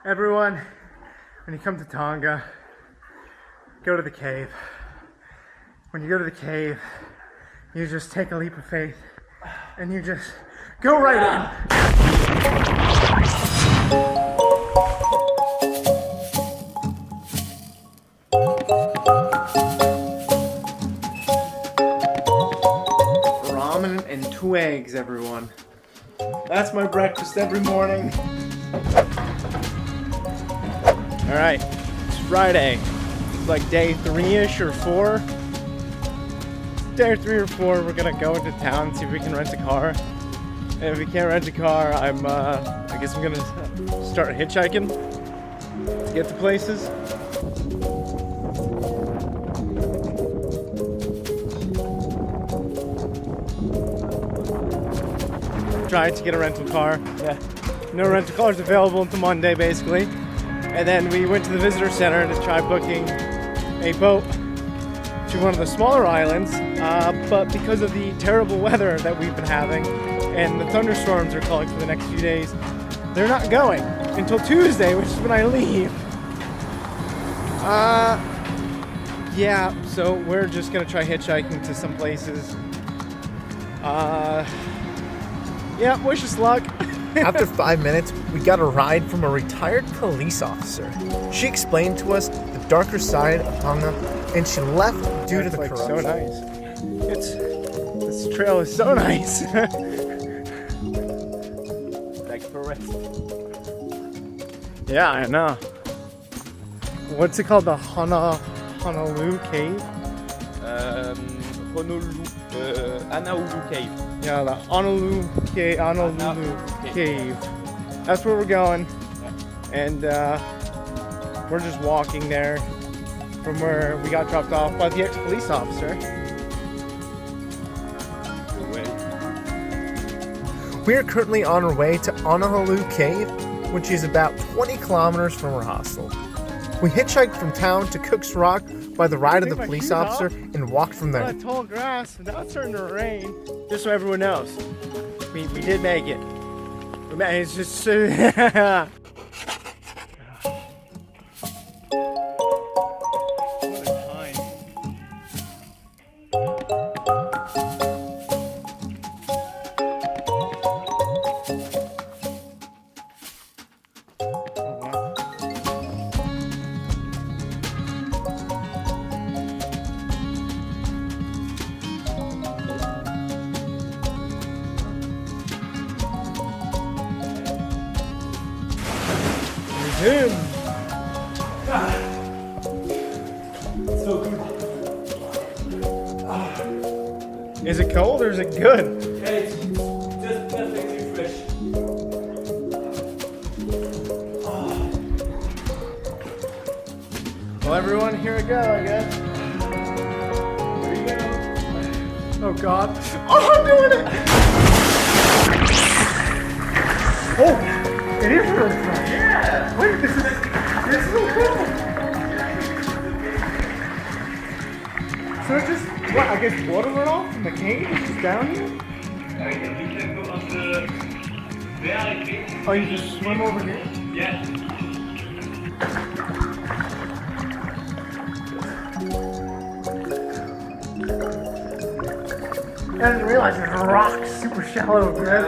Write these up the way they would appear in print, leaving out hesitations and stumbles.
Everyone, when you come to Tonga, go to the cave. When you go to the cave, you just take a leap of faith and you just go right in. Ramen and 2 eggs, everyone. That's my breakfast every morning. Alright, it's Friday. It's like day 3-ish or 4. Day 3 or 4, we're gonna go into town and see if we can rent a car. And if we can't rent a car, I guess I'm gonna start hitchhiking to get to places. Trying to get a rental car. Yeah. No rental cars available until Monday, basically. And then we went to the visitor center to try booking a boat to one of the smaller islands, but because of the terrible weather that we've been having and the thunderstorms are calling for the next few days, they're not going until Tuesday, which is when I leave. Yeah, so we're just gonna try hitchhiking to some places. Yeah, wish us luck. After 5 minutes, we got a ride from a retired police officer. She explained to us the darker side of Tonga, and she left due to the corruption. So nice. This trail is so nice. Like forest. Yeah, I know. What's it called? The Anahulu Cave? Anahulu Cave. Yeah, the Anahulu Cave. That's where we're going. And we're just walking there from where we got dropped off by the ex-police officer. We are currently on our way to Anahulu Cave, which is about 20 kilometers from our hostel. We hitchhiked from town to Cook's Rock by the ride of the police officer and walked from there. That tall grass, now it's starting to rain. Just so everyone knows, we did make it. It's just... Him. So good. Is it cold or is it good? Yeah, it's just perfectly fresh. Well, everyone, here we go, I guess. Here you go. Oh, God. Oh, I'm doing it! Oh, it is really fresh. Yeah. Wait, this is so cool. So it's just, what, I guess water runoff from the cave? It's just down here? We can go on the there. Oh, you just swim over here? Yeah. I didn't realize there's rocks super shallow, man.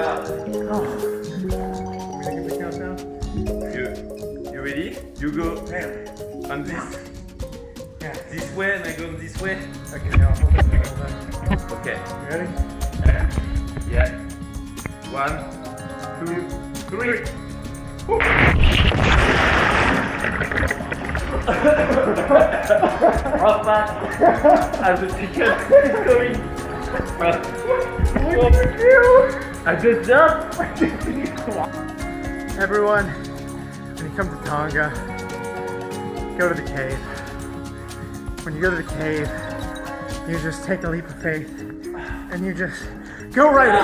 Oh. Can we give the countdown? You ready? You go on this. Yeah. This way and I go this way. Okay, now hold that. Okay. You ready? Yeah. 1, 2, 3. Rock back. As the ticket is going. What did you do? I just jumped. Everyone, when you come to Tonga, go to the cave. When you go to the cave, you just take a leap of faith and you just go right in.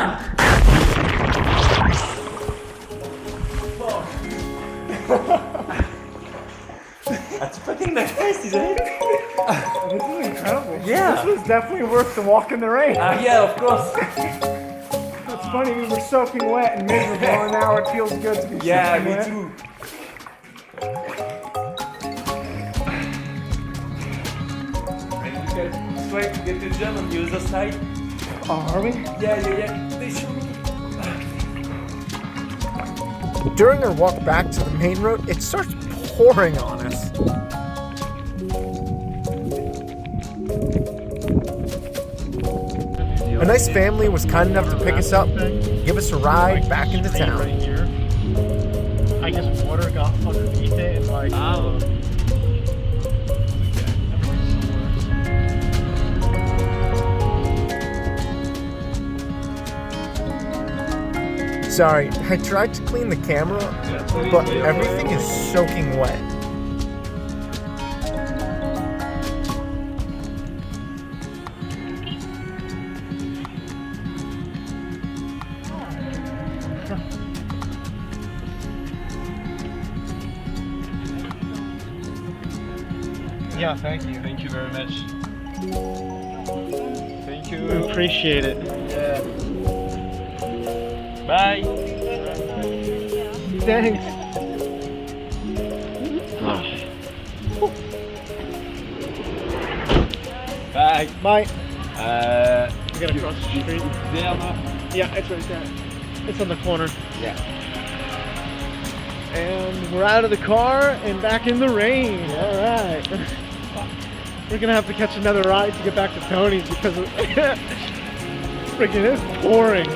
That's fucking nice, isn't it? This is incredible. Yeah. This was definitely worth the walk in the rain. Yeah, of course. It's funny, we were soaking wet and miserable, and now it feels good to be Yeah, soaking me wet. too. get to jump on the other side. Oh, are we? Yeah. They show me. During our walk back to the main road, it starts pouring on us. A nice family was kind enough to pick us up, give us a ride back into town. Right here. I guess water got underneath it and like. Oh. Sorry, I tried to clean the camera, but everything is soaking wet. Yeah, thank you. Thank you very much. Thank you. I appreciate it. Yeah. Bye. Thanks. Bye. Bye. We gotta cross the street. There, no? Yeah, it's right there. It's on the corner. Yeah. And we're out of the car and back in the rain. All right. We're gonna have to catch another ride to get back to Tony's because freaking it's pouring.